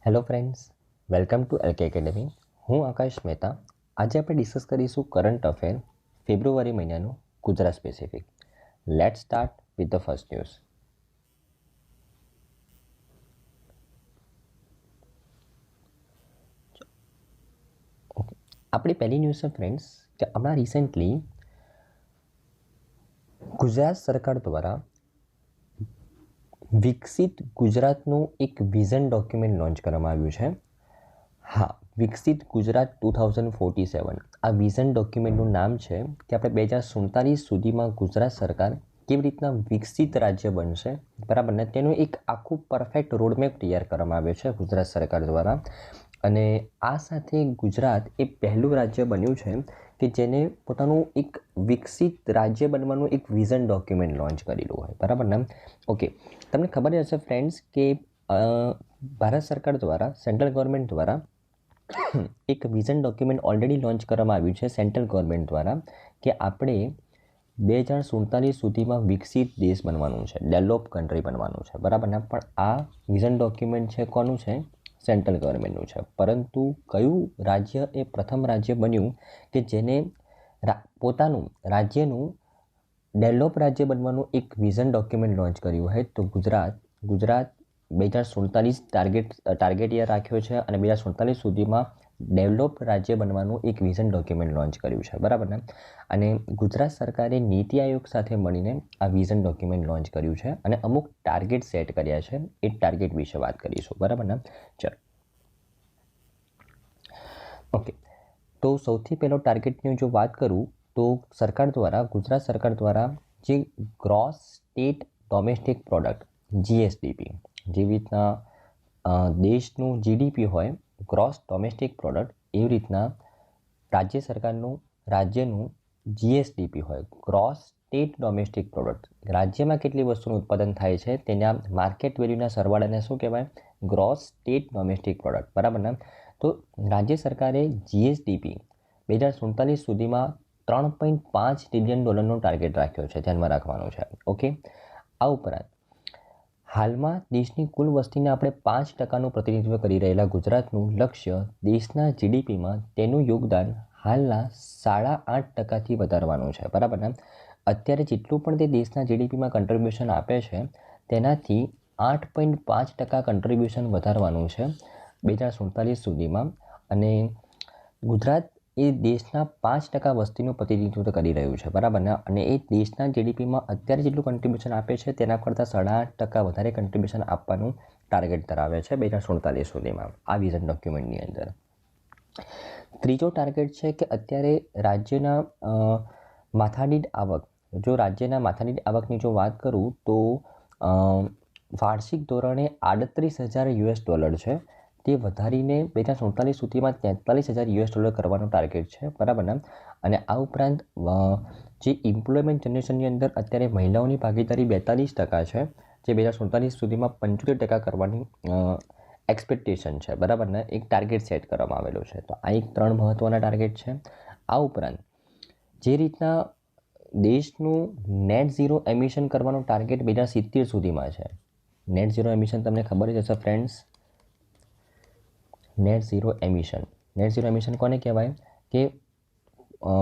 Hello friends, welcome to LK academy. હું આકાશ મહેતા. આજે આપણે ડિસ્કસ કરીશું કરંટ અફેર ફેબ્રુઆરી મહિનાનું Gujarat specific. Let's start with the first news. આપણી પહેલી ન્યૂઝ છે ફ્રેન્ડ્સ કે હમણાં રિસેન્ટલી ગુજરાત સરકાર દ્વારા વિકસિત ગુજરાતનું એક વિઝન ડોક્યુમેન્ટ લોન્ચ કરવામાં આવ્યું છે. હા, વિકસિત ગુજરાત 2047 આ વિઝન ડોક્યુમેન્ટનું નામ છે કે આપણે 2047 સુધીમાં ગુજરાત સરકાર કેવી રીતના વિકસિત રાજ્ય બનશે, બરાબર ને, તેનું એક આખું પરફેક્ટ રોડમેપ તૈયાર કરવામાં આવ્યો છે ગુજરાત સરકાર દ્વારા. અને આ સાથે ગુજરાત એ પહેલું રાજ્ય બન્યું છે કે જેને પોતાનું એક વિકસિત રાજ્ય બનવાનું એક વિઝન ડોક્યુમેન્ટ લોન્ચ કરેલું હોય, બરાબર ને. ઓકે, તમને ખબર જ હશે ફ્રેન્ડ્સ કે ભારત સરકાર દ્વારા, સેન્ટ્રલ ગવર્મેન્ટ દ્વારા એક વિઝન ડોક્યુમેન્ટ ઓલરેડી લોન્ચ કરવામાં આવ્યું છે સેન્ટ્રલ ગવર્મેન્ટ દ્વારા કે આપણે 2047 સુધીમાં વિકસિત દેશ બનવાનું છે, ડેવલપ કન્ટ્રી બનવાનું છે, બરાબર ને. પણ આ વિઝન ડોક્યુમેન્ટ છે કોનું છે? સેન્ટ્રલ ગવર્મેન્ટનું છે. પરંતુ કયું રાજ્ય એ પ્રથમ રાજ્ય બન્યું કે જેને પોતાનું રાજ્યનું ડેવલપ રાજ્ય બનવાનું એક વિઝન ડોક્યુમેન્ટ લોન્ચ કર્યું હોય? તો ગુજરાત 2047 ટાર્ગેટ યર રાખ્યો છે અને 2047 સુધીમાં ડેવલપ રાજ્ય બનવાનું એક વિઝન ડોક્યુમેન્ટ લોન્ચ કર્યું છે, બરાબર ને. અને ગુજરાત સરકારે નીતિ આયોગ સાથે મળીને આ વિઝન ડોક્યુમેન્ટ લોન્ચ કર્યું છે અને અમુક ટાર્ગેટ સેટ કર્યા છે. એ ટાર્ગેટ વિશે વાત કરીશું, બરાબર ને. ચલો, ઓકે. તો સૌથી પહેલો ટાર્ગેટની જો વાત કરું તો ગુજરાત સરકાર દ્વારા જે gross state domestic product GSDP, જેવી રીતના દેશનું GDP હોય ગ્રોસ ડોમેસ્ટિક પ્રોડક્ટ, એવી રીતના રાજ્યનું GSDP હોય ગ્રોસ સ્ટેટ ડોમેસ્ટિક પ્રોડક્ટ. રાજ્યમાં કેટલી વસ્તુનું ઉત્પાદન થાય છે તેના માર્કેટ વેલ્યુના સરવાળાને શું કહેવાય? ગ્રોસ સ્ટેટ ડોમેસ્ટિક પ્રોડક્ટ, બરાબર ને. તો રાજ્ય સરકારે GSDP 2047 સુધીમાં $3.5 ટ્રિલિયન ટાર્ગેટ રાખ્યો છે, ધ્યાનમાં રાખવાનું છે. ઓકે, આ ઉપરાંત હાલમાં દેશની કુલ વસ્તીને આપણે 5%નું પ્રતિનિધિત્વ કરી રહેલા ગુજરાતનું લક્ષ્ય દેશના GDPમાં તેનું યોગદાન હાલના 8.5%થી વધારવાનું છે, બરાબર ને. અત્યારે જેટલું પણ તે દેશના GDPમાં કન્ટ્રીબ્યુશન આપે છે તેનાથી 8.5% કન્ટ્રીબ્યુશન વધારવાનું છે 2047 સુધીમાં. અને ગુજરાત એ દેશના 5% વસ્તીનું પ્રતિનિધિત્વ કરી રહ્યું છે, બરાબર ને. અને એ દેશના GDPમાં અત્યારે જેટલું કન્ટ્રીબ્યુશન આપે છે તેના કરતાં 8.5% વધારે કન્ટ્રીબ્યુશન આપવાનું ટાર્ગેટ ધરાવે છે 2047 સુધીમાં આ વિઝન ડોક્યુમેન્ટની અંદર. ત્રીજો ટાર્ગેટ છે કે અત્યારે રાજ્યના માથાદીઠ આવક, જો રાજ્યના માથાદીઠ આવકની જો વાત કરું તો વાર્ષિક ધોરણે $38,000 છે, તે વધારીને 2047 સુધીમાં $43,000 કરવાનો ટાર્ગેટ છે, બરાબર ને. અને આ ઉપરાંત જે એમ્પ્લોયમેન્ટ જનરેશનની અંદર અત્યારે મહિલાઓની ભાગીદારી 42% છે, જે 2047 સુધીમાં 75% કરવાની એક્સપેક્ટેશન છે, બરાબર ને. એક ટાર્ગેટ સેટ કરવામાં આવેલો છે. તો આ એક 3 મહત્ત્વના ટાર્ગેટ છે. આ ઉપરાંત જે રીતના દેશનું નેટ ઝીરો એમિશન કરવાનો ટાર્ગેટ 2070 સુધીમાં છે. નેટ ઝીરો એમિશન તમને ખબર જ હશે ફ્રેન્ડ્સ. નેટ ઝીરો એમિશન કોને કહેવાય? કે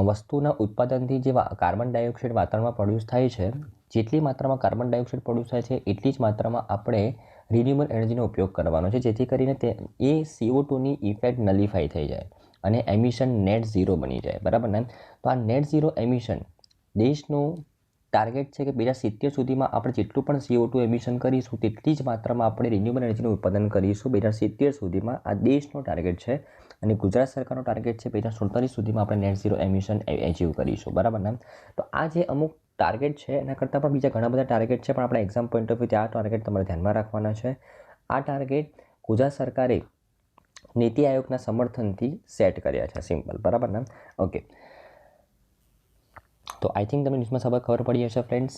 વસ્તુના ઉત્પાદનથી જે કાર્બન ડાયોક્સાઇડ વાતાવરણમાં પ્રોડ્યુસ થાય છે, જેટલી માત્રામાં કાર્બન ડાયોક્સાઇડ પ્રોડ્યુસ થાય છે એટલી જ માત્રામાં આપણે રિન્યુએબલ એનર્જીનો ઉપયોગ કરવાનો છે, જેથી કરીને એ CO2ની ઇફેક્ટ નલિફાઈ થઈ જાય અને એમિશન નેટ ઝીરો બની જાય, બરાબર ને. તો આ નેટ ઝીરો એમિશન દેશનું ટાર્ગેટ છે કે 2070 સુધીમાં આપણે જેટલું પણ CO2 એમિશન કરીશું તેટલી જ માત્રામાં આપણે રિન્યુએબલ એનર્જીનું ઉત્પાદન કરીશું 2070 સુધીમાં. આ દેશનો ટાર્ગેટ છે. અને ગુજરાત સરકારનો ટાર્ગેટ છે 2047 સુધીમાં આપણે નેટ ઝીરો એમિશન એચીવ કરીશું, બરાબર ને. તો આ જે અમુક ટાર્ગેટ છે એના કરતાં પણ બીજા ઘણા બધા ટાર્ગેટ છે, પણ આપણે એક્ઝામ પોઈન્ટ ઓફ વ્યૂથી આ ટાર્ગેટ તમારે ધ્યાનમાં રાખવાના છે. આ ટાર્ગેટ ગુજરાત સરકારે નીતિ આયોગના સમર્થનથી સેટ કર્યા છે, સિમ્પલ, બરાબર ને. ઓકે, તો આઈ થિંક તમને ન્યૂઝમાં ખબર પડી હશે ફ્રેન્ડ્સ.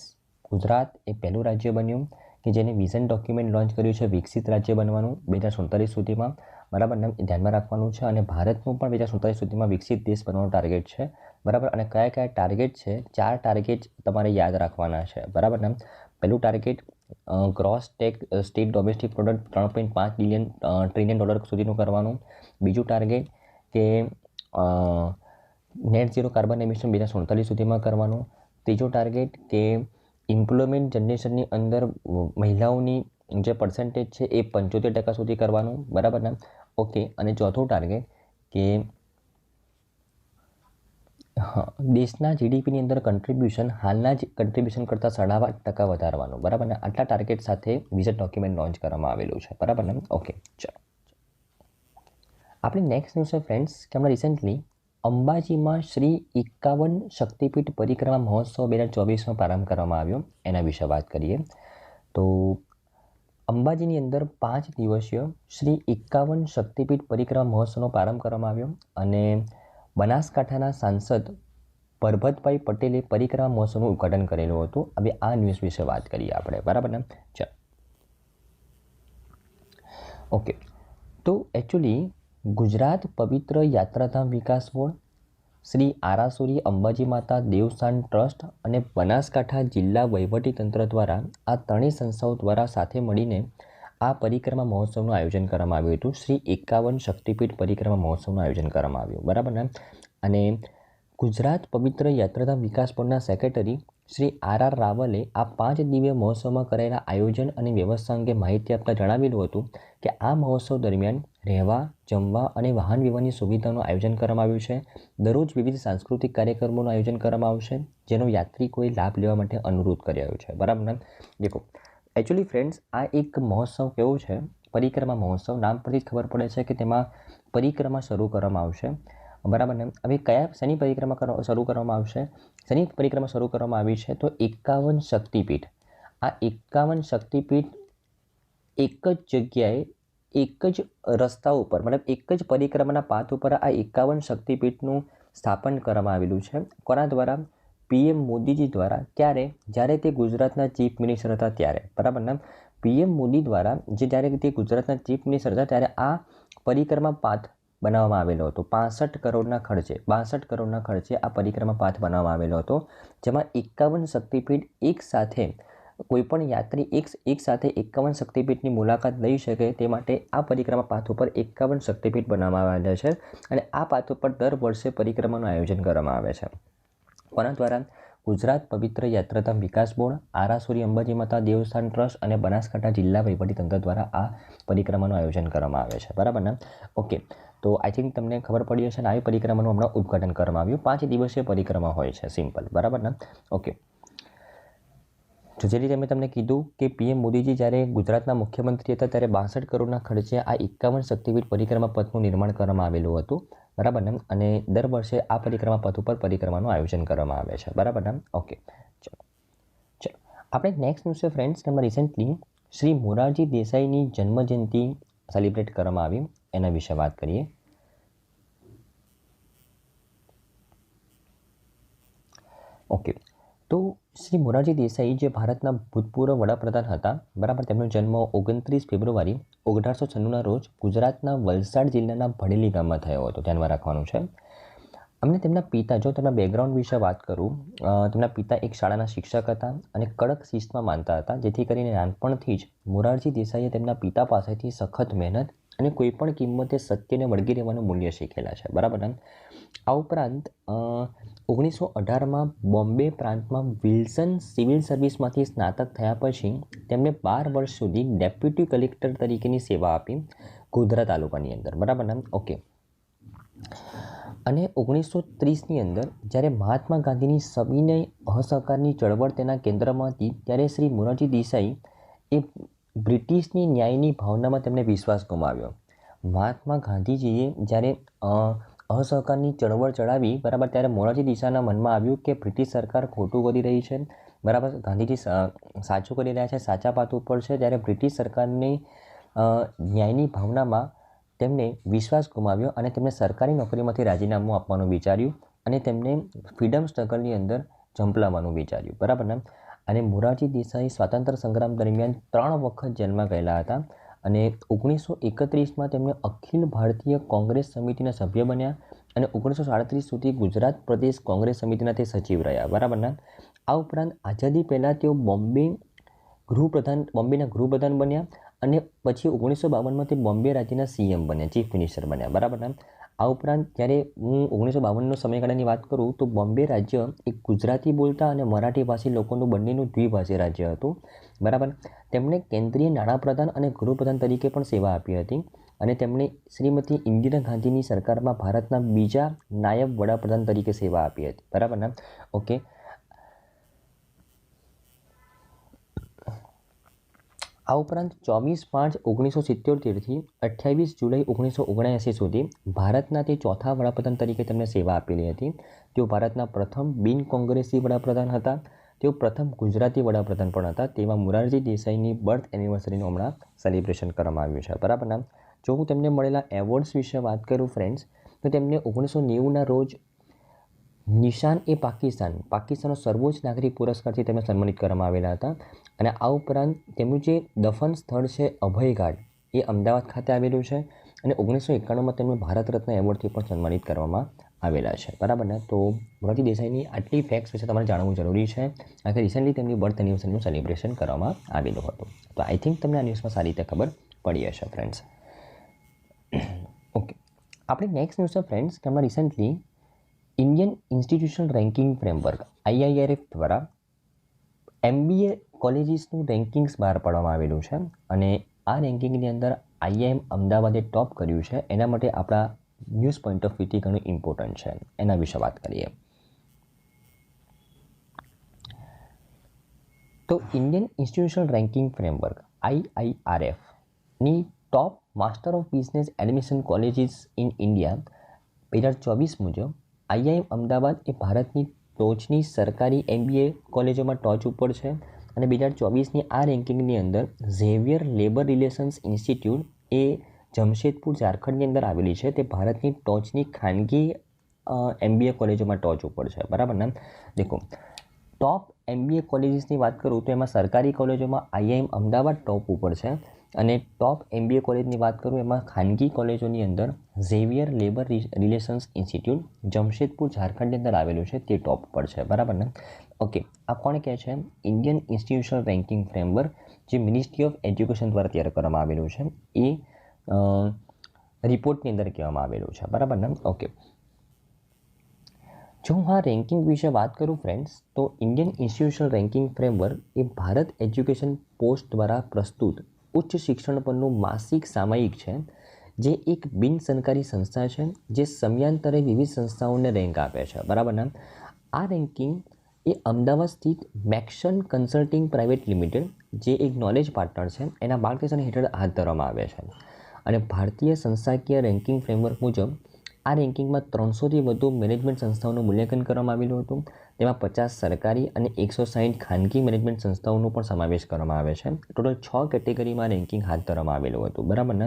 ગુજરાત એ પહેલું રાજ્ય બન્યું કે જેને વિઝન ડોક્યુમેન્ટ લોન્ચ કર્યું છે વિકસિત રાજ્ય બનવાનું 2047 સુધીમાં, બરાબર ને. ધ્યાનમાં રાખવાનું છે. અને ભારતનું પણ 2047 સુધીમાં વિકસિત દેશ બનવાનો ટાર્ગેટ છે, બરાબર. અને કયા કયા ટાર્ગેટ છે? 4 ટાર્ગેટ તમારે યાદ રાખવાના છે, બરાબર ને. પહેલું target gross state domestic product 3.5 trillion dollar સુધીનું કરવાનું. બીજું ટાર્ગેટ કે નેટ ઝીરો કાર્બન એમિશન 2047 સુધીમાં કરવાનું. ત્રીજો ટાર્ગેટ કે એમ્પ્લોયમેન્ટ જનરેશનની અંદર મહિલાઓની જે પર્સન્ટેજ છે એ 75% સુધી કરવાનું. બરાબર ને? ઓકે. અને ચોથું ટાર્ગેટ કે દેશના જીડીપીની અંદર કન્ટ્રીબ્યુશન હાલના જ કન્ટ્રીબ્યુશન કરતાં 8.5% વધારવાનું. બરાબર ને? આટલા ટાર્ગેટ સાથે વિઝન ડોક્યુમેન્ટ લોન્ચ કરવામાં આવેલું છે. બરાબર ને? ઓકે. ચલો આપણી નેક્સ્ટ ન્યૂઝ છે ફ્રેન્ડ્સ કે હમણાં રિસેન્ટલી અંબાજીમાં શ્રી 51 શક્તિપીઠ પરિક્રમા મહોત્સવ 2024નો પ્રારંભ કરવામાં આવ્યો. એના વિશે વાત કરીએ તો અંબાજીની અંદર 5 દિવસીય શ્રી 51 શક્તિપીઠ પરિક્રમા મહોત્સવનો પ્રારંભ કરવામાં આવ્યો અને બનાસકાંઠાના સાંસદ પરબતભાઈ પટેલે પરિક્રમા મહોત્સવનું ઉદ્ઘાટન કરેલું હતું. હવે આ ન્યૂઝ વિશે વાત કરીએ આપણે. બરાબર ને? ચાલો ઓકે. તો એકચ્યુઅલી ગુજરાત પવિત્ર યાત્રાધામ વિકાસ બોર્ડ, શ્રી આરાસુરી અંબાજી માતા દેવસ્થાન ટ્રસ્ટ અને બનાસકાંઠા જિલ્લા વહીવટીતંત્ર દ્વારા આ ત્રણેય સંસ્થાઓ દ્વારા સાથે મળીને આ પરિક્રમા મહોત્સવનું આયોજન કરવામાં આવ્યું હતું. શ્રી 51 શક્તિપીઠ પરિક્રમા મહોત્સવનું આયોજન કરવામાં આવ્યું. બરાબર ને? અને ગુજરાત પવિત્ર યાત્રાધામ વિકાસ બોર્ડના સેક્રેટરી શ્રી આર રાવલે આ 5 દિવસીય મહોત્સવમાં કરાયેલા આયોજન અને વ્યવસ્થા અંગે માહિતી આપતા જણાવેલું હતું કે આ મહોત્સવ દરમિયાન રહેવા, જમવા અને વાહન વ્યવહારની સુવિધાનું આયોજન કરવામાં આવ્યું છે. દરરોજ વિવિધ સાંસ્કૃતિક કાર્યક્રમોનું આયોજન કરવામાં આવશે જેનો યાત્રિકોએ લાભ લેવા માટે અનુરોધ કર્યો છે. બરાબર ને? દેખો એકચ્યુઅલી ફ્રેન્ડ્સ આ એક મહોત્સવ કેવો છે, પરિક્રમા મહોત્સવ. નામ પરથી જ ખબર પડે છે કે તેમાં પરિક્રમા શરૂ કરવામાં આવશે. બરાબર ને? હવે કયા શેની પરિક્રમા શરૂ કરવામાં આવશે? શેની પરિક્રમા શરૂ કરવામાં આવી છે? તો 51 શક્તિપીઠ. આ 51 શક્તિપીઠ એક જ જગ્યાએ એક જ રસ્તા ઉપર મતલબ એક જ પરિક્રમાના પાથ ઉપર આ 51 શક્તિપીઠનું સ્થાપન કરવામાં આવેલું છે. કોના દ્વારા? પીએમ મોદીજી દ્વારા. ક્યારે? જ્યારે તે ગુજરાતના ચીફ મિનિસ્ટર હતા ત્યારે. બરાબર ને? પીએમ મોદી દ્વારા જ્યારે તે ગુજરાતના ચીફ મિનિસ્ટર હતા ત્યારે આ પરિક્રમા પાથ બનાવવામાં આવેલો હતો. 65 કરોડના ખર્ચે આ પરિક્રમા પાથ બનાવવામાં આવેલો હતો જેમાં 51 શક્તિપીઠ એક સાથે કોઈપણ યાત્રી એક સાથે 51 શક્તિપીઠની મુલાકાત લઈ શકે તે માટે આ પરિક્રમા પાથ ઉપર 51 શક્તિપીઠ બનાવવામાં આવેલા છે અને આ પાથ ઉપર દર વર્ષે પરિક્રમાનું આયોજન કરવામાં આવે છે. કોના દ્વારા? ગુજરાત પવિત્ર યાત્રાધામ વિકાસ બોર્ડ, આરાસુરી અંબાજી માતા દેવસ્થાન ટ્રસ્ટ અને બનાસકાંઠા જિલ્લા વહીવટીતંત્ર દ્વારા આ પરિક્રમાનું આયોજન કરવામાં આવે છે. બરાબર ને? ઓકે. તો આઈ થિંક તમને ખબર પડી હશે ને આવી પરિક્રમાનું હમણાં ઉદ્ઘાટન કરવામાં આવ્યું. 5 દિવસીય પરિક્રમા હોય છે. સિમ્પલ. બરાબર ને? ઓકે. તો જે રીતે મેં તમને કીધું કે પીએમ મોદીજી જ્યારે ગુજરાતના મુખ્યમંત્રી હતા ત્યારે 62 કરોડના ખર્ચે આ 51 શક્તિપીઠ પરિક્રમા પથનું નિર્માણ કરવામાં આવેલું હતું. બરાબર ને? અને દર વર્ષે આ પરિક્રમા પથ ઉપર પરિક્રમાનું આયોજન કરવામાં આવે છે. બરાબર ને? ઓકે. ચલો આપણે નેક્સ્ટ ન્યૂઝ છે ફ્રેન્ડ્સ કે રિસેન્ટલી શ્રી મોરારજી દેસાઈની જન્મજયંતિ સેલિબ્રેટ કરવામાં આવી. એના વિશે વાત કરીએ. ઓકે. તો શ્રી મોરારજી દેસાઈ જે ભારતના ભૂતપૂર્વ વડાપ્રધાન હતા. બરાબર. તેમનો જન્મ 29 ફેબ્રુઆરી 1896ના રોજ ગુજરાતના વલસાડ જિલ્લાના ભડેલી ગામમાં થયો હતો. ધ્યાનમાં રાખવાનું છે. અમને તેમના પિતા, જો તેમના બેકગ્રાઉન્ડ વિશે વાત કરું, તેમના પિતા એક શાળાના શિક્ષક હતા અને કડક શિસ્તમાં માનતા હતા જેથી કરીને નાનપણથી જ મોરારજી દેસાઈએ તેમના પિતા પાસેથી સખત મહેનત અને કોઈપણ કિંમતે સત્યને વળગી રહેવાનું મૂલ્ય શીખેલા છે. બરાબર ને? આ ઉપરાંત 1918માં બોમ્બે પ્રાંતમાં વિલ્સન સિવિલ સર્વિસમાંથી સ્નાતક થયા પછી તેમણે 12 વર્ષ સુધી ડેપ્યુટી કલેક્ટર તરીકેની સેવા આપી ગોધરા તાલુકાની અંદર. બરાબર ને? ઓકે. અને 1930ની અંદર જ્યારે મહાત્મા ગાંધીની સવિનય અસહકારની ચળવળ તેના કેન્દ્રમાં હતી ત્યારે શ્રી મોરારજી દેસાઈ એ બ્રિટિશની ન્યાયની ભાવનામાં તેમણે વિશ્વાસ ગુમાવ્યો. મહાત્મા ગાંધીજીએ જ્યારે અસહકારની ચળવળ ચડાવી, બરાબર, ત્યારે મોરારજી દેસાઈના મનમાં આવ્યું કે બ્રિટિશ સરકાર ખોટું કરી રહી છે. બરાબર. ગાંધીજી સાચું કરી રહ્યા છે, સાચા પાથ ઉપર છે. ત્યારે બ્રિટિશ સરકારની ન્યાયની ભાવનામાં તેમને વિશ્વાસ ગુમાવ્યો અને તેમણે સરકારી નોકરીમાંથી રાજીનામું આપવાનું વિચાર્યું અને તેમને ફ્રીડમ સ્ટ્રગલની અંદર ઝંપલાવવાનું વિચાર્યું. બરાબર ને? અને મોરારજી દેસાઈ સ્વાતંત્ર્ય સંગ્રામ દરમિયાન 3 વખત જેલમાં ગયેલા હતા અને 1931માં તેમને અખિલ ભારતીય કોંગ્રેસ સમિતિના સભ્ય બન્યા અને 1937 સુધી ગુજરાત પ્રદેશ કોંગ્રેસ સમિતિના તે સચિવ રહ્યા. બરાબર ને? આ ઉપરાંત આઝાદી પહેલાં તેઓ બોમ્બે ગૃહપ્રધાન, બોમ્બેના ગૃહપ્રધાન બન્યા અને પછી 1952માં તે બોમ્બે રાજ્યના સીએમ બન્યા, ચીફ મિનિસ્ટર બન્યા, બરાબર ને. આ ઉપરાંત જ્યારે હું 1952નો સમયગાળાની વાત કરું તો બોમ્બે રાજ્ય એક ગુજરાતી બોલતા અને મરાઠી ભાષી લોકોનું બંનેનું દ્વિભાષી રાજ્ય હતું, બરાબર. તેમણે કેન્દ્રીય નાણાપ્રધાન અને ગૃહપ્રધાન તરીકે પણ સેવા આપી હતી અને તેમણે શ્રીમતી ઇન્દિરા ગાંધીની સરકારમાં ભારતના બીજા નાયબ વડાપ્રધાન તરીકે સેવા આપી હતી, બરાબર ને. ઓકે. આ ઉપરાંત 24/5/1977થી 28 જુલાઈ 1979 સુધી ભારતના તે ચોથા વડાપ્રધાન તરીકે તેમને સેવા આપેલી હતી. તેઓ ભારતના પ્રથમ બિન કોંગ્રેસી વડાપ્રધાન હતા. તેઓ પ્રથમ ગુજરાતી વડાપ્રધાન પણ હતા. તેવા મોરારજી દેસાઈની બર્થ એનિવર્સરીનું હમણાં સેલિબ્રેશન કરવામાં આવ્યું છે, બરાબર ને. જો હું તેમને મળેલા એવોર્ડ્સ વિશે વાત કરું ફ્રેન્ડ્સ, તો તેમને 1990ના રોજ પાકિસ્તાનનો સર્વોચ્ચ નાગરિક પુરસ્કારથી તેમને સન્માનિત કરવામાં આવેલા હતા. અને આ ઉપરાંત તેમનું જે દફન સ્થળ છે અભયઘાટ, એ અમદાવાદ ખાતે આવેલું છે અને 1991માં તેમને ભારત રત્ન એવોર્ડથી પણ સન્માનિત કરવામાં આવેલા છે, બરાબર ને. તો મોરારજી દેસાઈની આટલી ફેક્ટ્સ વિશે તમારે જાણવું જરૂરી છે, કારણ કે રિસેન્ટલી તેમની બર્થ એનિવર્સરીનું સેલિબ્રેશન કરવામાં આવેલું હતું. તો આઈ થિંક તમને આ ન્યૂઝમાં સારી રીતે ખબર પડી હશે ફ્રેન્ડ્સ. ઓકે, આપણે નેક્સ્ટ ન્યૂઝ છે ફ્રેન્ડ્સ કે હમણાં recently Indian institutional ranking framework IIRF દ્વારા MBA કોલેજીસનું રેન્કિંગ્સ બહાર પાડવામાં આવેલું છે અને આ રેન્કિંગની અંદર IIM અમદાવાદે ટોપ કર્યું છે. એના માટે આપણા ન્યૂઝ પોઈન્ટ ઓફ વ્યૂથી ઘણું ઇમ્પોર્ટન્ટ છે, એના વિશે વાત કરીએ. તો ઇન્ડિયન ઇન્સ્ટિટ્યુશનલ રેન્કિંગ ફ્રેમવર્ક IIRFની top master of business admission colleges in India 2024 મુજબ IIM અમદાવાદ એ ભારતની ટોચની સરકારી MBA કોલેજોમાં ટોચ ઉપર છે અને 2024ની આ રેન્કિંગની અંદર ઝેવિયર લેબર રિલેશન્સ ઇન્સ્ટિટ્યૂટ એ જમશેદપુર ઝારખંડની અંદર આવેલી છે. તે ભારતની ટોચની ખાનગી MBA કોલેજોમાં ટોચ ઉપર છે, બરાબર ને. દેખો, ટોપ MBA કોલેજીસની વાત કરું તો એમાં સરકારી કોલેજોમાં IIM અમદાવાદ ટોપ ઉપર છે અને ટોપ MBA કોલેજની વાત કરું એમાં ખાનગી કોલેજોની અંદર Xavier labour relations institute Jamshedpur ઝારખંડની અંદર આવેલું છે, તે ટોપ પર છે, બરાબર ને. ઓકે, આ કોણ કહે છે? ઇન્ડિયન ઇન્સ્ટિટ્યુશનલ રેન્કિંગ ફ્રેમવર્ક, જે મિનિસ્ટ્રી ઓફ એજ્યુકેશન દ્વારા તૈયાર કરવામાં આવેલું છે, એ રિપોર્ટની અંદર કહેવામાં આવેલું છે, બરાબર ને. ઓકે, જો હું આ રેન્કિંગ વિશે વાત કરું ફ્રેન્ડ્સ, તો ઇન્ડિયન ઇન્સ્ટિટ્યુશનલ રેન્કિંગ ફ્રેમવર્ક એ ભારત એજ્યુકેશન પોસ્ટ દ્વારા પ્રસ્તુત ઉચ્ચ શિક્ષણ પરનું માસિક સામયિક છે, જે એક બિન સરકારી સંસ્થા છે જે સમયાંતરે વિવિધ સંસ્થાઓને રેન્ક આપે છે, બરાબર ને. આ રેન્કિંગ એ અમદાવાદ સ્થિત મેક્શન કન્સલ્ટિંગ પ્રાઇવેટ લિમિટેડ, જે એક નોલેજ પાર્ટનર છે, એના માર્ગદર્શન હેઠળ હાથ ધરવામાં આવે છે. અને ભારતીય સંસ્થાકીય રેન્કિંગ ફ્રેમવર્ક મુજબ આ રેન્કિંગમાં 300થી વધુ મેનેજમેન્ટ સંસ્થાઓનું મૂલ્યાંકન કરવામાં આવેલું હતું. તેમાં 50 સરકારી અને 160 ખાનગી મેનેજમેન્ટ સંસ્થાઓનો પણ સમાવેશ કરવામાં આવે છે. ટોટલ 6 કેટેગરીમાં રેન્કિંગ હાથ ધરવામાં આવેલું હતું, બરાબર ને.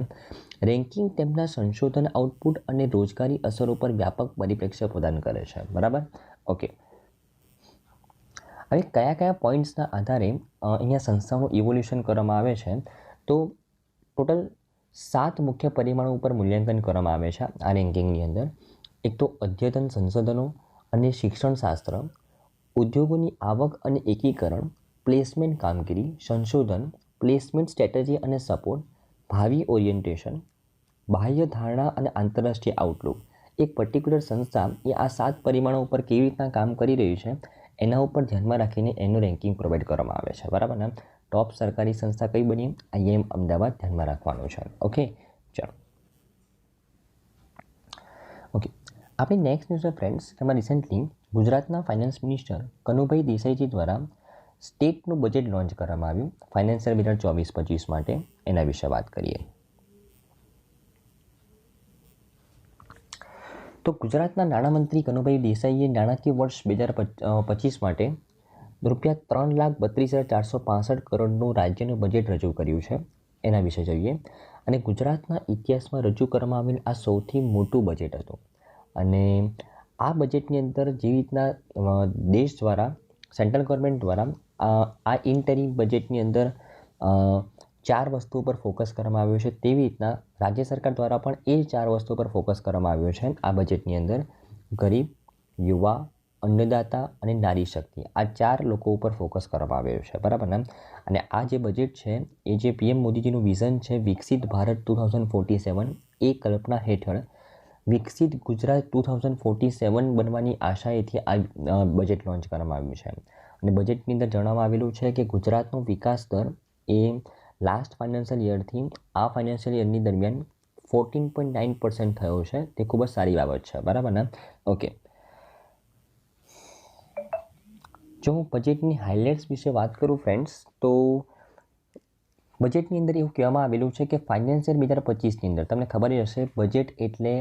રેન્કિંગ તેમના સંશોધન આઉટપુટ અને રોજગારી અસરો પર વ્યાપક પરિપ્રેક્ષ્ય પ્રદાન કરે છે, બરાબર. ઓકે, હવે કયા પોઈન્ટ્સના આધારે અહીંયા સંસ્થાઓનું ઇવોલ્યુશન કરવામાં આવે છે, તો ટોટલ 7 મુખ્ય પરિમાણો ઉપર મૂલ્યાંકન કરવામાં આવે છે આ રેન્કિંગની અંદર. એક તો અદ્યતન સંશોધનો અને શિક્ષણશાસ્ત્ર, ઉદ્યોગોની આવક અને એકીકરણ, પ્લેસમેન્ટ કામગીરી, સંશોધન, પ્લેસમેન્ટ સ્ટ્રેટેજી અને સપોર્ટ, ભાવિ ઓરિએન્ટેશન, બાહ્ય ધારણા અને આંતરરાષ્ટ્રીય આઉટલુક. એક પર્ટિક્યુલર સંસ્થા એ આ 7 પરિમાણો ઉપર કેવી રીતના કામ કરી રહી છે એના ઉપર ધ્યાનમાં રાખીને એનું રેન્કિંગ પ્રોવાઈડ કરવામાં આવે છે, બરાબર ને. ટોપ સરકારી સંસ્થા કઈ બની? IIM અમદાવાદ ધ્યાનમાં રાખવાનું છે. ઓકે, ચાલો. ઓકે, આપણી નેક્સ્ટ ન્યૂઝ છે ફ્રેન્ડ્સ, તેમાં રિસેન્ટલી ગુજરાતના ફાઇનાન્સ મિનિસ્ટર કનુભાઈ દેસાઈજી દ્વારા સ્ટેટનું બજેટ લોન્ચ કરવામાં આવ્યું ફાઇનાન્શિયલ 2024-25 માટે. એના વિશે વાત કરીએ. તો ગુજરાતના નાણામંત્રી કનુભાઈ દેસાઈએ નાણાકીય વર્ષ 2025 માટે ₹3,32,465 કરોડનું રાજ્યનું બજેટ રજૂ કર્યું છે. એના વિશે જોઈએ. અને ગુજરાતના ઇતિહાસમાં રજૂ કરવામાં આવેલ આ સૌથી મોટું બજેટ હતું. અને આ બજેટની અંદર જેવી રીતના દેશ દ્વારા, સેન્ટ્રલ ગવર્મેન્ટ દ્વારા આ ઇન્ટરિમ બજેટની અંદર 4 વસ્તુ પર ફોકસ કરવામાં આવ્યો છે, તેવી રીતના રાજ્ય સરકાર દ્વારા પણ એ 4 વસ્તુ પર ફોકસ કરવામાં આવ્યો છે આ બજેટની અંદર. ગરીબ, યુવા, અન્નદાતા અને નારી શક્તિ, આ 4 લોકો ઉપર ફોકસ કરવામાં આવ્યું છે, બરાબર ને. અને આ જે બજેટ છે એ જે પીએમ મોદીજીનું વિઝન છે વિકસિત ભારત 2047, એ કલ્પના હેઠળ વિકસિત ગુજરાત 2047 બનવાની આશાએથી આ બજેટ લોન્ચ કરવામાં આવ્યું છે. અને બજેટની અંદર જણાવવામાં આવેલું છે કે ગુજરાતનો વિકાસ દર એ લાસ્ટ ફાઇનાન્શિયલ યરથી આ ફાઇનાન્શિયલ યરની દરમિયાન 14.9% થયો છે. તે ખૂબ જ સારી બાબત છે, બરાબર ને. ઓકે, જો હું બજેટની હાઇલાઇટ્સ વિશે વાત કરું ફ્રેન્ડ્સ, તો બજેટની અંદર એવું કહેવામાં આવેલું છે કે ફાઇનાન્શિયલ 2025ની અંદર તમને ખબર જ હશે, બજેટ એટલે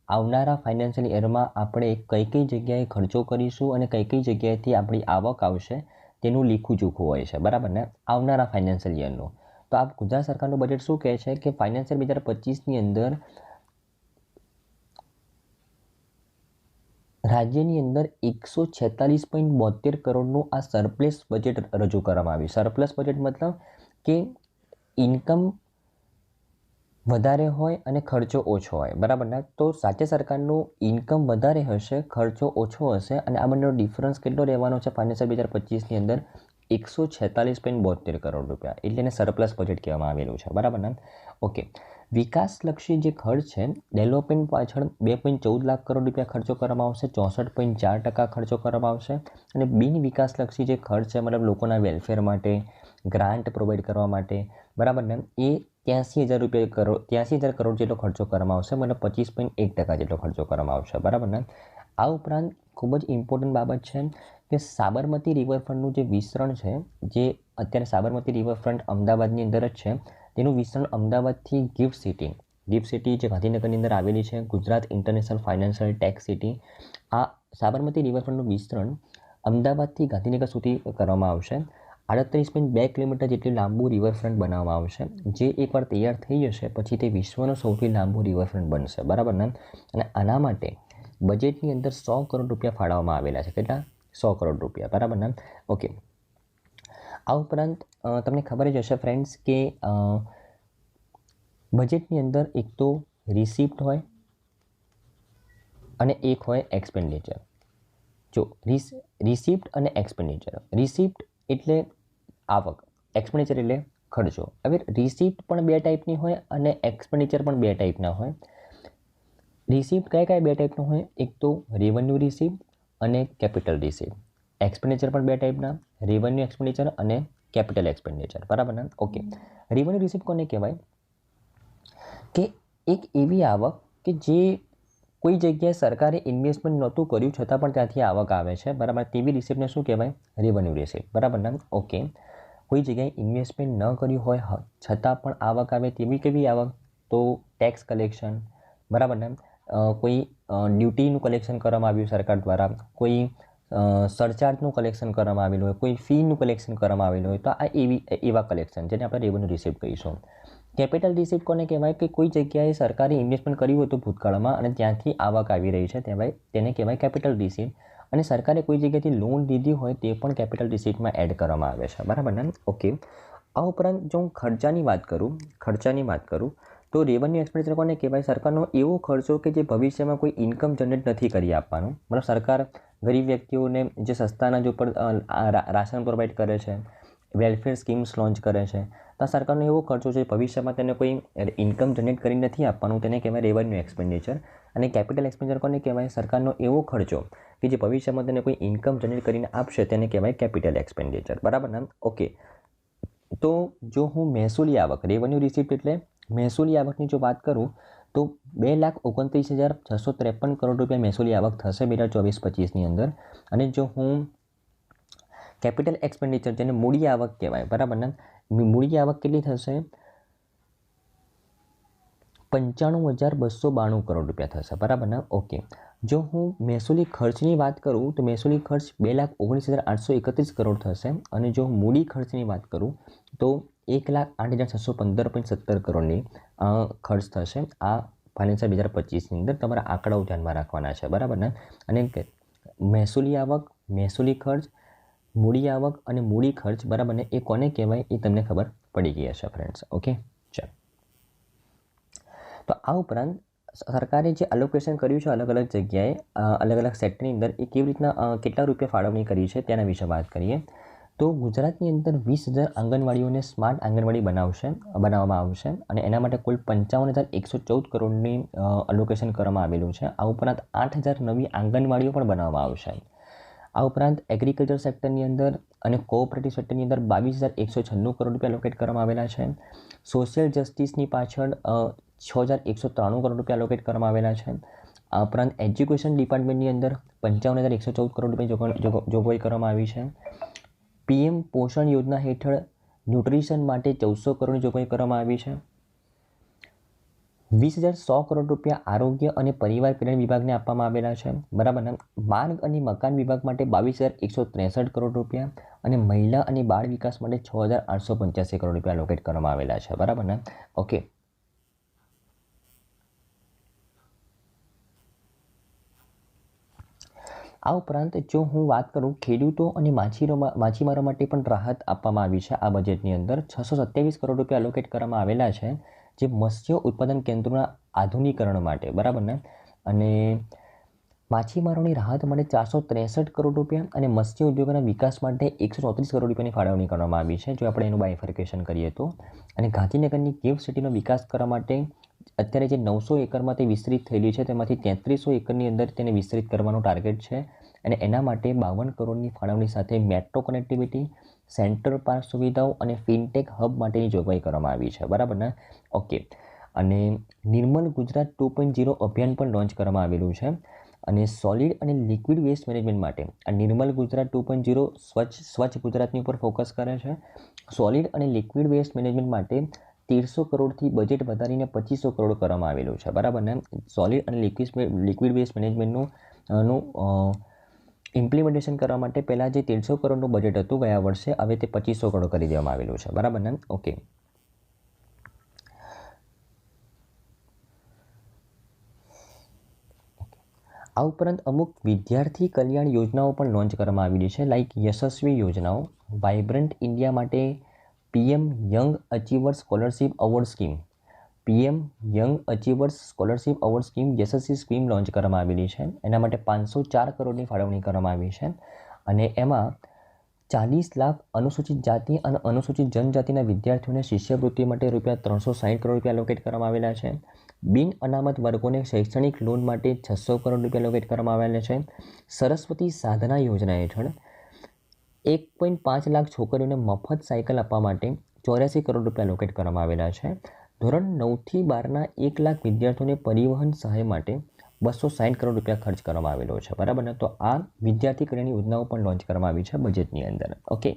આવનારા ફાઇનાન્શિયલ યરમાં આપણે કઈ કઈ જગ્યાએ ખર્ચો કરીશું અને કઈ કઈ જગ્યાએથી આપણી આવક આવશે તેનું લીખું જોખું હોય છે, બરાબર ને, આવનારા ફાઇનાન્શિયલ યરનું. તો આ ગુજરાત સરકારનું બજેટ શું કહે છે કે ફાઇનાન્શિયલ 2025ની અંદર રાજ્યની અંદર 146.72 કરોડનું આ સરપ્લસ બજેટ રજૂ કરવામાં આવ્યું. સરપ્લસ બજેટ મતલબ કે ઇન્કમ વધારે હોય અને ખર્ચો ઓછો હોય, બરાબર ને. તો રાજ્ય સરકારનું ઇન્કમ વધારે હશે, ખર્ચો ઓછો હશે, અને આ બંનેનો ડિફરન્સ કેટલો રહેવાનો છે ફાઇનાન્શિયલ 2025ની અંદર? 146.72 કરોડ રૂપિયા, એટલે એને સરપ્લસ બજેટ કહેવામાં આવેલું છે, બરાબર ને. ઓકે, વિકાસલક્ષી જે ખર્ચ છે ડેવલપમેન્ટ પાછળ 2.14 લાખ કરોડ રૂપિયા ખર્ચો કરવામાં આવશે, 64.4% ખર્ચો કરવામાં આવશે. અને બિન વિકાસલક્ષી જે ખર્ચ છે મતલબ લોકોના વેલફેર માટે, ગ્રાન્ટ પ્રોવાઈડ કરવા માટે, બરાબર ને, એ 83,000 કરોડ જેટલો ખર્ચો કરવામાં આવશે, મતલબ 25.1% જેટલો ખર્ચો કરવામાં આવશે, બરાબર ને. આ ઉપરાંત ખૂબ જ ઇમ્પોર્ટન્ટ બાબત છે કે સાબરમતી રિવરફ્રન્ટનું જે વિસ્તરણ છે, જે અત્યારે સાબરમતી રિવરફ્રન્ટ અમદાવાદની અંદર જ છે, તેનું વિસ્તરણ અમદાવાદથી ગિફ્ટ સિટી જે ગાંધીનગરની અંદર આવેલી છે, Gujarat international financial tax city, આ સાબરમતી રિવરફ્રન્ટનું વિસ્તરણ અમદાવાદથી ગાંધીનગર સુધી કરવામાં આવશે. 38.2 કિલોમીટર જેટલું લાંબુ રિવરફ્રન્ટ બનાવવામાં આવશે, જે એકવાર તૈયાર થઈ જશે પછી તે વિશ્વનો સૌથી લાંબુ રિવરફ્રન્ટ બનશે, બરાબર ને. અને આના માટે બજેટની અંદર 100 કરોડ રૂપિયા ફાળવવામાં આવેલા છે. કેટલા? 100 કરોડ રૂપિયા, બરાબર ને. ઓકે, આ ઉપરાંત તમને ખબર જ હશે ફ્રેન્ડ્સ કે બજેટની અંદર એક તો રિસિપ્ટ હોય અને એક હોય એક્સપેન્ડિચર. જો રિસિપ્ટ અને એક્સપેન્ડિચર, રિસિપ્ટ એટલે આવક, એક્સપેન્ડિચર એટલે ખર્ચો. હવે રિસિપ્ટ પણ 2 ટાઈપની હોય અને એક્સપેન્ડિચર પણ 2 ટાઈપના હોય. રિસિપ્ટ કયા 2 ટાઈપના હોય? એક તો રેવન્યુ રિસિપ્ટ અને કેપિટલ રિસિપ્ટ. એક્સપેન્ડિચર પણ 2 ટાઈપના, રેવન્યુ એક્સપેન્ડિચર અને કેપિટલ એક્સપેન્ડિચર, બરાબર ને. ઓકે, રેવન્યુ રિસિપ્ટ કોને કહેવાય? કે એક એવી આવક કે જે કોઈ જગ્યાએ સરકારે ઇન્વેસ્ટમેન્ટ નહોતું કર્યું છતાં પણ ત્યાંથી આવક આવે છે, બરાબર. તેવી રિસિપ્ટને શું કહેવાય? રેવન્યુ રિસિપ્ટ, બરાબર ને. ઓકે, કોઈ જગ્યાએ ઇન્વેસ્ટમેન્ટ ન કર્યું હોય છતાં પણ આવક આવે તેવી કેવી આવક? તો ટેક્સ કલેક્શન, બરાબર ને. કોઈ ડ્યુટીનું કલેક્શન કરવામાં આવ્યું સરકાર દ્વારા, કોઈ સરચાર્જનું કલેક્શન કરવામાં આવેલું હોય, કોઈ ફીનું કલેક્શન કરવામાં આવેલું હોય, તો આ એવા કલેક્શન જેને આપણે રેવન્યુ રિસિપ્ટ કહીશું. કેપિટલ રિસિપ્ટ કોને કહેવાય? કે કોઈ જગ્યાએ સરકારે ઇન્વેસ્ટમેન્ટ કર્યું હોય તો ભૂતકાળમાં અને ત્યાંથી આવક આવી રહી છે, તેને કહેવાય કેપિટલ રિસિપ્ટ. અને સરકારે કોઈ જગ્યાએથી લોન લીધી હોય તે પણ કેપિટલ રિસિપ્ટમાં એડ કરવામાં આવે છે, બરાબર ને. ઓકે, આ ઉપરાંત જો હું ખર્ચાની વાત કરું તો રેવન્યુ એક્સપેન્ડિચર કોને કહેવાય? સરકારનો એવો ખર્ચો કે જે ભવિષ્યમાં કોઈ ઇન્કમ જનરેટ નથી કરી આપવાનો. મતલબ સરકાર ગરીબ વ્યક્તિઓને જે સસ્તાના જો પર રાશન પ્રોવાઈડ કરે છે, વેલફેર સ્કીમ્સ લોન્ચ કરે છે, તો સરકારનો એવો ખર્ચો છે ભવિષ્યમાં તેને કોઈ ઇન્કમ જનરેટ કરી નથી આપવાનું, તેને કહેવાય રેવન્યુ એક્સપેન્ડિચર. અને કેપિટલ એક્સપેન્ડિચર કોને કહેવાય? સરકારનો એવો ખર્ચો કે જે ભવિષ્યમાં તેને કોઈ ઇન્કમ જનરેટ કરીને આપશે તેને કહેવાય કેપિટલ એક્સપેન્ડિચર, બરાબર ને. ઓકે, તો જો હું મહેસૂલી આવક, રેવન્યુ રિસિપ્ટ એટલે મહેસૂલી આવકની જો વાત કરું તો 2,29,653 કરોડ રૂપિયા મહેસૂલી આવક થશે 2024-25ની અંદર. અને જો હું કેપિટલ એક્સપેન્ડિચર જેને મૂડી આવક કહેવાય, બરાબર ને, મૂડી આવક કેટલી થશે? 95,292 કરોડ રૂપિયા થશે, બરાબર ને. ઓકે, જો હું મહેસૂલી ખર્ચની વાત કરું તો મહેસૂલી ખર્ચ 2,19,831 કરોડ થશે. અને જો મૂડી ખર્ચની વાત કરું તો 1,08,615.70 કરોડની ખર્ચ થશે આ ફાઇનાન્શિયલ 2025ની અંદર. તમારા આંકડાઓ ધ્યાનમાં રાખવાના છે, બરાબર ને. અને મહેસૂલી આવક, મહેસૂલી ખર્ચ, મૂડી આવક અને મૂડી ખર્ચ, બરાબર ને, એ કોને કહેવાય એ તમને ખબર પડી ગઈ હશે ફ્રેન્ડ્સ. ઓકે, ચાલો. તો આ ઉપરાંત સરકારે જે એલોકેશન કર્યું છે અલગ અલગ જગ્યાએ અલગ અલગ સેક્ટરની અંદર એ કેવી રીતના કેટલા રૂપિયા ફાળવણી કરી છે તેના વિશે વાત કરીએ તો ગુજરાતની અંદર 20,000 આંગણવાડીઓને સ્માર્ટ આંગણવાડી બનાવવામાં આવશે અને એના માટે કુલ 55,114 કરોડની એલોકેશન કરવામાં આવેલું છે. આ ઉપરાંત 8,000 નવી આંગણવાડીઓ પણ બનાવવામાં આવશે. આ ઉપરાંત એગ્રીકલ્ચર સેક્ટરની અંદર અને કોઓપરેટિવ સેક્ટરની અંદર 22,196 કરોડ રૂપિયા એલોકેટ કરવામાં આવેલા છે. સોશિયલ જસ્ટિસની પાછળ 6,193 કરોડ રૂપિયા એલોકેટ કરવામાં આવેલા છે. આ ઉપરાંત એજ્યુકેશન ડિપાર્ટમેન્ટની અંદર 55,114 કરોડ રૂપિયા જોગવાઈ કરવામાં આવી છે. પીએમ પોષણ યોજના હેઠળ ન્યુટ્રિશન માટે 1,400 કરોડની જોગવાઈ કરવામાં આવી છે. 20,100 કરોડ રૂપિયા આરોગ્ય અને પરિવાર કલ્યાણ વિભાગને આપવામાં આવેલા છે. બરાબર ને. માર્ગ અને મકાન વિભાગ માટે 22,163 કરોડ રૂપિયા અને મહિલા અને બાળ વિકાસ માટે 6,885 કરોડ રૂપિયા એલોકેટ કરવામાં આવેલા છે. બરાબર ને. ઓકે. આ ઉપરાંત જો હું વાત કરું ખેડૂતો અને માછીમારો માટે પણ રાહત આપવામાં આવી છે. આ બજેટની અંદર 627 કરોડ રૂપિયા એલોકેટ કરવામાં આવેલા છે જે મત્સ્ય ઉત્પાદન કેન્દ્રોના આધુનિકરણ માટે. બરાબર ને. અને માછીમારોની રાહત માટે 463 કરોડ રૂપિયા અને મત્સ્ય ઉદ્યોગોના વિકાસ માટે 134 કરોડ રૂપિયાની ફાળવણી કરવામાં આવી છે જો આપણે એનું બાયફર્કેશન કરીએ તો. અને ગાંધીનગરની ગિફ્ટ સિટીનો વિકાસ કરવા માટે અત્યારે જે 900 એકરમાં તે વિસ્તૃત થયેલી છે તેમાંથી 3300 એકરની અંદર તેને વિસ્તૃત કરવાનો ટાર્ગેટ છે અને એના માટે 52 કરોડની ફાળવણી સાથે મેટ્રો કનેક્ટિવિટી, સેન્ટ્રલ પાર્ક સુવિધાઓ અને ફિનટેક હબ માટેની જોગવાઈ કરવામાં આવી છે. બરાબર ને. ઓકે. અને નિર્મલ ગુજરાત 2.0 અભિયાન પણ લોન્ચ કરવામાં આવેલું છે અને સોલિડ અને લિક્વિડ વેસ્ટ મેનેજમેન્ટ માટે આ નિર્મલ ગુજરાત 2.0 સ્વચ્છ ગુજરાતની ઉપર ફોકસ કરે છે. સોલિડ અને લિક્વિડ વેસ્ટ મેનેજમેન્ટ માટે 1300 કરોડથી બજેટ વધારીને 2500 કરોડ કરવામાં આવેલું છે. બરાબર ને. સોલિડ અને લિક્વિડ વેસ્ટ મેનેજમેન્ટનું ઇમ્પ્લિમેન્ટેશન કરવા માટે પહેલાં જે 1300 કરોડનું બજેટ હતું ગયા વર્ષે હવે તે 2500 કરોડ કરી દેવામાં આવેલું છે. બરાબર ને. ઓકે. આ ઉપરાંત અમુક વિદ્યાર્થી કલ્યાણ યોજનાઓ પણ લોન્ચ કરવામાં આવેલી છે લાઇક યશસ્વી યોજનાઓ, વાઇબ્રન્ટ ઇન્ડિયા માટે PM young achievers scholarship award scheme, PM young achievers scholarship award scheme Yashasvi scheme launch કરવામાં આવેલી છે. એના માટે 504 કરોડની ફાળવણી કરવામાં આવી છે અને એમાં 40 લાખ અનુસૂચિત જાતિ અને અનુસૂચિત જનજાતિના વિદ્યાર્થીઓને શિષ્યવૃત્તિ માટે ₹360 કરોડ રૂપિયા એલોકેટ કરવામાં આવેલા છે. બિન અનામત વર્ગોને શૈક્ષણિક લોન માટે 600 કરોડ રૂપિયા એલોકેટ કરવામાં આવેલા છે. સરસ્વતી સાધના યોજના હેઠળ 1.5 લાખ છોકરીઓને મફત સાયકલ આપવા માટે 84 કરોડ રૂપિયા એલોકેટ કરવામાં આવેલા છે. ધોરણ 9થી 12ના 1 લાખ વિદ્યાર્થીઓને પરિવહન સહાય માટે 260 કરોડ રૂપિયા ખર્ચ કરવામાં આવેલો છે. બરાબર ને. તો આ વિદ્યાર્થી કલ્યાણ યોજનાઓ પણ લોન્ચ કરવામાં આવી છે બજેટની અંદર. ઓકે.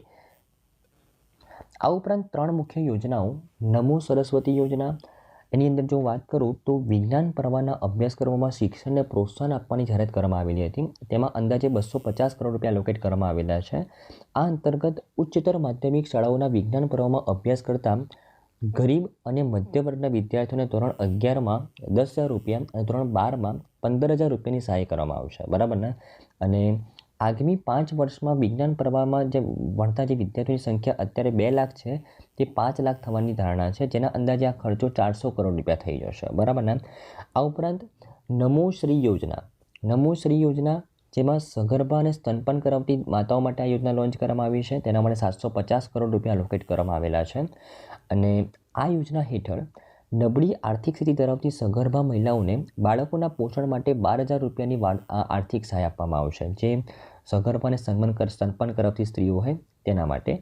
આ ઉપરાંત 3 મુખ્ય યોજનાઓ નમો સરસ્વતી યોજના, એની અંદર જો વાત કરું તો વિજ્ઞાન પ્રવાહના અભ્યાસક્રમોમાં શિક્ષણને પ્રોત્સાહન આપવાની જાહેરાત કરવામાં આવેલી હતી. તેમાં અંદાજે 250 કરોડ રૂપિયા એલોકેટ કરવામાં આવેલા છે. આ અંતર્ગત ઉચ્ચતર માધ્યમિક શાળાઓના વિજ્ઞાન પ્રવાહમાં અભ્યાસ કરતા ગરીબ અને મધ્ય વર્ગના વિદ્યાર્થીઓને ધોરણ 11માં 10,000 રૂપિયા અને ધોરણ 12માં 15,000 રૂપિયાની સહાય કરવામાં આવશે. બરાબર ને. અને આગામી 5 વર્ષમાં વિજ્ઞાન પ્રવાહમાં જે ભણતા જે વિદ્યાર્થીઓની સંખ્યા અત્યારે 2 લાખ છે તે 5 લાખ થવાની ધારણા છે જેના અંદાજે આ ખર્ચો 400 કરોડ રૂપિયા થઈ જશે. બરાબર ને. આ ઉપરાંત નમો શ્રી યોજના જેમાં સગર્ભા અને સ્તનપાન કરાવતી માતાઓ માટે આ યોજના લોન્ચ કરવામાં આવી છે. તેના માટે 750 કરોડ રૂપિયા એલોકેટ કરવામાં આવેલા છે અને આ યોજના હેઠળ નબળી આર્થિક સ્થિતિ ધરાવતી સગર્ભા મહિલાઓને બાળકોના પોષણ માટે 12,000 રૂપિયાની આર્થિક સહાય આપવામાં આવશે જે સગર્ભા અને સ્તનપાન કરાવતી સ્ત્રીઓ હોય તેના માટે.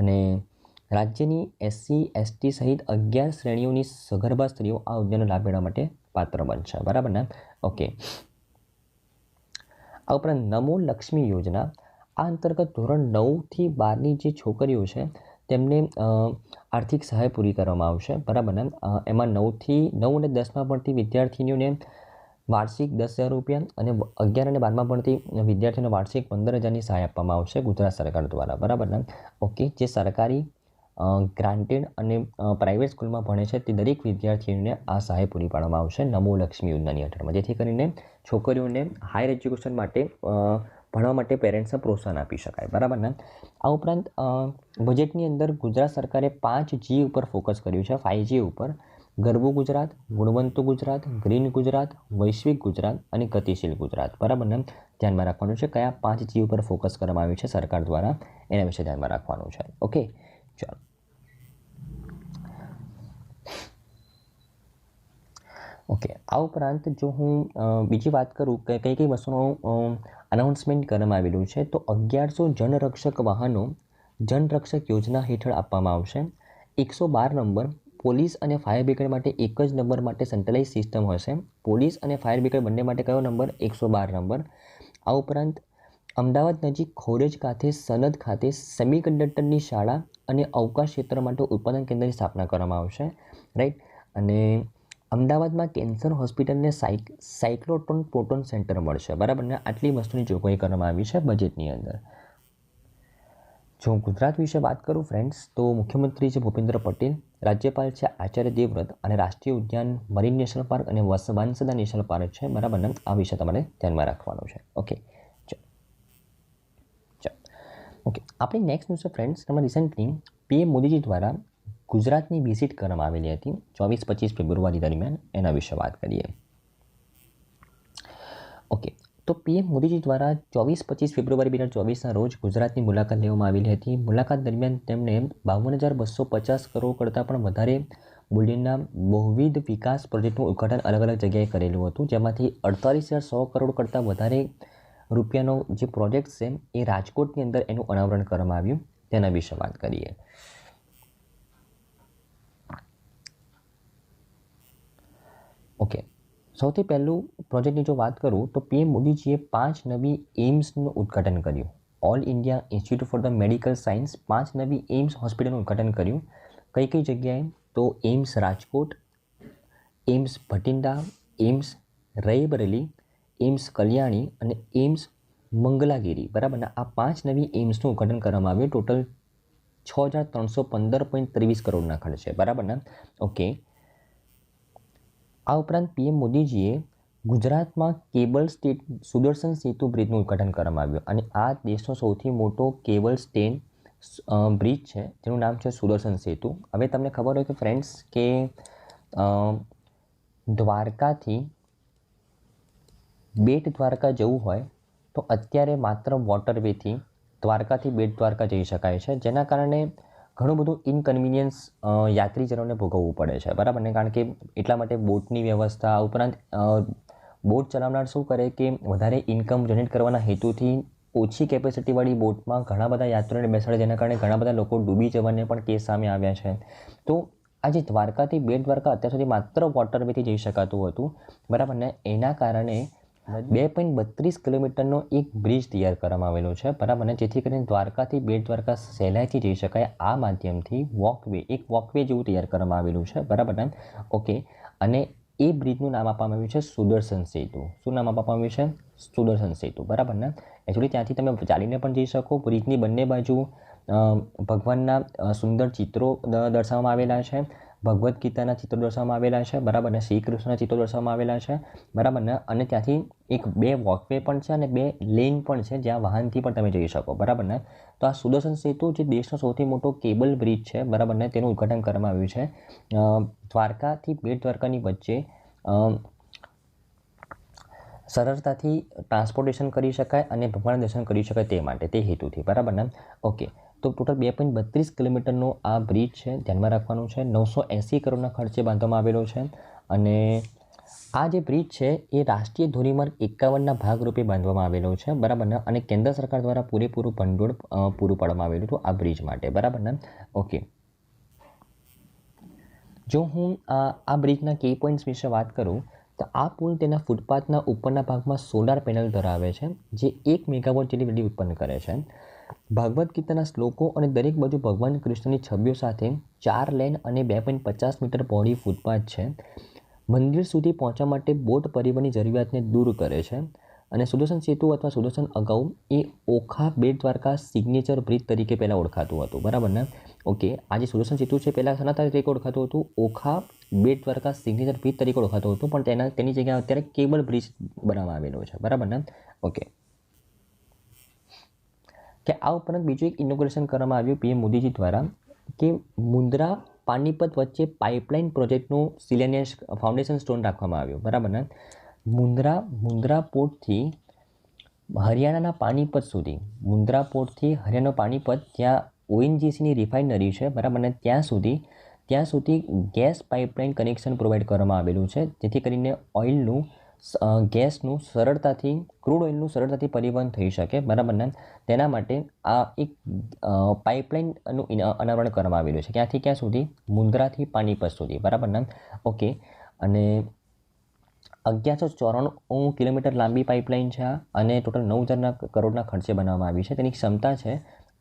અને રાજ્યની SC, ST સહિત 11 શ્રેણીઓની સગર્ભા સ્ત્રીઓ આ યોજનાનો લાભ મેળવવા માટે પાત્ર બનશે. બરાબર ને. ઓકે. આ ઉપરાંત નમો લક્ષ્મી યોજના, આ અંતર્ગત ધોરણ 9થી 12ની જે છોકરીઓ છે તેમને આર્થિક સહાય પૂરી કરવામાં આવશે. બરાબર ને. એમાં 9 અને 10માં ભણતી વિદ્યાર્થીનીઓને વાર્ષિક 10,000 રૂપિયા અને 11 અને 12માં ભણતી વિદ્યાર્થીઓને વાર્ષિક 15,000ની સહાય આપવામાં આવશે ગુજરાત સરકાર દ્વારા. બરાબર ને. ઓકે. જે સરકારી ગ્રાન્ટેડ અને પ્રાઇવેટ સ્કૂલમાં ભણે છે તે દરેક વિદ્યાર્થીઓને આ સહાય પૂરી પાડવામાં આવશે નમો લક્ષ્મી યોજનાની હેઠળમાં જેથી કરીને છોકરીઓને હાયર એજ્યુકેશન માટે ભણવા માટે પેરેન્ટ્સને પ્રોત્સાહન આપી શકાય. બરાબર ને. આ ઉપરાંત બજેટની અંદર ગુજરાત સરકારે 5G ઉપર ફોકસ કર્યું છે, 5G ઉપર. ગરવું ગુજરાત, ગુણવંતું ગુજરાત, ગ્રીન ગુજરાત, વૈશ્વિક ગુજરાત અને ગતિશીલ ગુજરાત. બરાબર ને? ધ્યાનમાં રાખવાનું છે કયા 5 જી ઉપર ફોકસ કરવામાં આવ્યું છે સરકાર દ્વારા, એના વિશે ધ્યાનમાં રાખવાનું છે. ઓકે, ચાલો. ઓકે, આ ઉપરાંત જો હું બીજી વાત કરું કે કઈ કઈ વસ્તુનું અનાઉન્સમેન્ટ કરવામાં આવેલું છે, તો 1100 જનરક્ષક વાહનો જનરક્ષક યોજના હેઠળ આપવામાં આવશે. 112 નંબર પોલીસ અને ફાયર બ્રિગેડ માટે એક જ નંબર માટે સેન્ટ્રલાઇઝ સિસ્ટમ હશે. પોલીસ અને ફાયર બ્રિગેડ બંને માટે કયો નંબર? 112 નંબર. આ ઉપરાંત અમદાવાદ નજીક ખોરેજ ખાતે સનદ ખાતે સેમિકન્ડક્ટરની શાળા અને અવકાશ ક્ષેત્ર માટે ઉત્પાદન કેન્દ્રની સ્થાપના કરવામાં આવશે. રાઈટ. અને અમદાવાદમાં કેન્સર હોસ્પિટલને સાયક્લોટ્રોન પ્રોટોન સેન્ટર મળશે. બરાબર ને? આટલી વસ્તુની જોગવાઈ કરવામાં આવી છે બજેટની અંદર. જો હું ગુજરાત વિશે વાત કરું ફ્રેન્ડ્સ, તો મુખ્યમંત્રી છે ભૂપેન્દ્ર પટેલ, રાજ્યપાલ છે આચાર્ય દેવવ્રત અને રાષ્ટ્રીય ઉદ્યાન મરીન નેશનલ પાર્ક અને વાંસદા નેશનલ પાર્ક છે. બરાબર ને? આ વિશે તમારે ધ્યાનમાં રાખવાનું છે. Okay, okay. આપણી નેક્સ્ટ ન્યૂઝ છે ફ્રેન્ડ્સ, તમારે રિસેન્ટલી પીએમ મોદીજી દ્વારા ગુજરાતની વિઝિટ કરવામાં આવેલી હતી 24-25 ફેબ્રુઆરી દરમિયાન. એના વિશે વાત કરીએ. ઓકે, તો પીએમ મોદીજી દ્વારા 24-25 ફેબ્રુઆરી 2024ના રોજ ગુજરાતની મુલાકાત લેવામાં આવેલી હતી. મુલાકાત દરમિયાન તેમણે 52,250 કરોડ કરતાં પણ વધારે મૂલ્યના બહુવિધ વિકાસ પ્રોજેક્ટનું ઉદ્ઘાટન અલગ અલગ જગ્યાએ કરેલું હતું, જેમાંથી 48,100 કરોડ કરતાં વધારે રૂપિયાનો જે પ્રોજેક્ટ છે એ રાજકોટની અંદર એનું અનાવરણ કરવામાં આવ્યું. તેના વિશે વાત કરીએ. ઓકે, સૌથી પહેલું પ્રોજેક્ટની જો વાત કરું તો પીએમ મોદીજીએ 5 નવી એઇમ્સનું ઉદ્ઘાટન કર્યું. All India institute for the medical science 5 નવી એઇમ્સ હોસ્પિટલનું ઉદ્ઘાટન કર્યું. કઈ કઈ જગ્યાએ? તો AIIMS Rajkot, AIIMS Bathinda, AIIMS Raebareli, AIIMS Kalyani અને એઇમ્સ મંગલાગીરી. બરાબર ને? આ 5 નવી એઇમ્સનું ઉદ્ઘાટન કરવામાં આવ્યું. ટોટલ 6,315.23 કરોડના ખર્ચે. બરાબર ને? ઓકે. આ ઉપરાંત પીએમ મોદીજીએ ગુજરાતમાં કેબલ સ્ટેટ સુદર્શન સેતુ બ્રિજનું ઉદ્ઘાટન કરવામાં આવ્યું અને આ દેશનો સૌથી મોટો કેબલ સ્ટેન બ્રિજ છે, જેનું નામ છે સુદર્શન સેતુ. હવે તમને ખબર હોય કે ફ્રેન્ડ્સ કે દ્વારકાથી બેટ દ્વારકા જવું હોય તો અત્યારે માત્ર વોટરવેથી દ્વારકાથી બેટ દ્વારકા જઈ શકાય છે, જેના કારણે ઘણું બધું ઇનકન્વિનિયન્સ યાત્રીજનોને ભોગવવું પડે છે. બરાબર ને? કારણ કે એટલા માટે બોટની વ્યવસ્થા, ઉપરાંત બોટ ચલાવનાર શું કરે કે વધારે ઇન્કમ જનરેટ કરવાના હેતુથી ઓછી કેપેસિટીવાળી બોટમાં ઘણા બધા યાત્રીઓને બેસાડે, જેના કારણે ઘણા બધા લોકો ડૂબી જવાને પણ કેસ સામે આવ્યા છે. તો આજે દ્વારકાથી બેટ દ્વારકા અત્યાર સુધી માત્ર વોટરવેથી જઈ શકાતું હતું. બરાબર ને? એના કારણે 2.32 કિલોમીટરનો એક બ્રિજ તૈયાર કરવામાં આવેલો છે. બરાબર ને? જેથી કરીને દ્વારકાથી બેટ દ્વારકા સહેલાઈથી જઈ શકાય. આ માધ્યમથી એક વોકવે જેવું તૈયાર કરવામાં આવેલું છે. બરાબર ને? ઓકે. અને એ બ્રિજનું નામ આપવામાં આવ્યું છે સુદર્શન સેતુ. શું નામ આપવામાં આવ્યું છે? સુદર્શન સેતુ. બરાબર ને? એકચ્યુઅલી ત્યાંથી તમે ચાલીને પણ જઈ શકો. બ્રિજની બંને બાજુ ભગવાનના સુંદર ચિત્રો દર્શાવવામાં આવેલા છે. ભગવદ્ ગીતાના ચિત્રો દર્શાવવામાં આવેલા છે. બરાબર ને? શ્રી કૃષ્ણના ચિત્રો દર્શાવવામાં આવેલા છે. બરાબર ને? અને ત્યાંથી 2 વોકવે પણ છે અને 2 લેન પણ છે, જ્યાં વાહનથી પણ તમે જઈ શકો. બરાબર ને? તો આ સુદર્શન સેતુ જે દેશનો સૌથી મોટો કેબલ બ્રિજ છે, બરાબર ને, તેનું ઉદ્ઘાટન કરવામાં આવ્યું છે દ્વારકાથી બેટ દ્વારકાની વચ્ચે સરળતાથી ટ્રાન્સપોર્ટેશન કરી શકાય અને ભગવાનના દર્શન કરી શકાય તે માટે, તે હેતુથી. બરાબર ને? ઓકે. તો ટોટલ 2.32 કિલોમીટરનો આ બ્રિજ છે, ધ્યાનમાં રાખવાનું છે. 980 કરોડના ખર્ચે બાંધવામાં આવેલો છે અને આ જે બ્રિજ છે એ રાષ્ટ્રીય ધોરીમાર્ગ 51ના ભાગરૂપે બાંધવામાં આવેલો છે. બરાબર ને? અને કેન્દ્ર સરકાર દ્વારા પૂરેપૂરું ભંડોળ પૂરું પાડવામાં આવેલું હતું આ બ્રિજ માટે. બરાબર ને? ઓકે. જો હું આ બ્રિજના કી પોઈન્ટ્સ વિશે વાત કરું તો આ પુલ તેના ફૂટપાથના ઉપરના ભાગમાં સોલાર પેનલ ધરાવે છે, જે 1 મેગાવોટ જેટલી વીજળી ઉત્પન્ન કરે છે. ભાગવદ્ ગીતાના શ્લોકો અને દરેક બાજુ ભગવાન કૃષ્ણની છબીઓ સાથે 4 લેન અને 2.50 મીટર પહોળી ફૂટપાથ છે. મંદિર સુધી પહોંચવા માટે બોટ પરિવહનની જરૂરિયાતને દૂર કરે છે અને સુદર્શન સેતુ અથવા સુદર્શન અગાઉ એ ઓખા બેટ દ્વારકા સિગ્નેચર બ્રિજ તરીકે પહેલાં ઓળખાતું હતું. બરાબર ને? ઓકે. આ જે સુદર્શન સેતુ છે પહેલાં શાના તરીકે ઓળખાતું હતું? ઓખા બેટ દ્વારકા સિગ્નેચર બ્રિજ તરીકે ઓળખાતું હતું, પણ તેની જગ્યાએ અત્યારે કેબલ બ્રિજ બનાવવામાં આવેલો છે. બરાબર ને? ઓકે. કે આ ઉપરાંત બીજું એક ઇનોગ્રેશન કરવામાં આવ્યું પીએમ મોદીજી દ્વારા કે મુન્દ્રા પાણીપત વચ્ચે પાઇપલાઇન પ્રોજેક્ટનું શિલાન્યાસ ફાઉન્ડેશન સ્ટોન રાખવામાં આવ્યું, બરાબર ને. મુન્દ્રા પોર્ટથી હરિયાણાના પાણીપત સુધી, મુન્દ્રા પોર્ટથી હરિયાણાનો પાણીપત, ત્યાં ઓએનજીસીની રિફાઇનરી છે, બરાબર ને, ત્યાં સુધી ગેસ પાઇપલાઇન કનેક્શન પ્રોવાઈડ કરવામાં આવેલું છે, જેથી કરીને ગેસનું ક્રૂડ ઓઇલનું સરળતાથી પરિવહન થઈ શકે, બરાબર ને. તેના માટે આ એક પાઇપલાઇનનું અનાવરણ કરવામાં આવેલું છે. ક્યાંથી ક્યાં સુધી? મુન્દ્રાથી પાણીપત સુધી, બરાબર ને. ઓકે. અને 1194 કિલોમીટર લાંબી પાઇપલાઇન છે આ, અને ટોટલ 9,000 કરોડના ખર્ચે બનાવવામાં આવી છે. તેની ક્ષમતા છે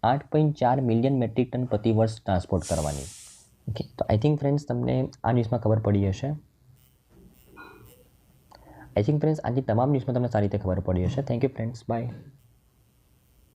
8.4 મિલિયન મેટ્રિક ટન પ્રતિ વર્ષ ટ્રાન્સપોર્ટ કરવાની. ઓકે, તો આઈ થિંક ફ્રેન્ડ્સ તમને આ ન્યૂઝમાં ખબર પડી હશે. આજની તમામ ન્યૂઝમાં તમને સારી રીતે ખબર પડી હશે. Thank you friends, by.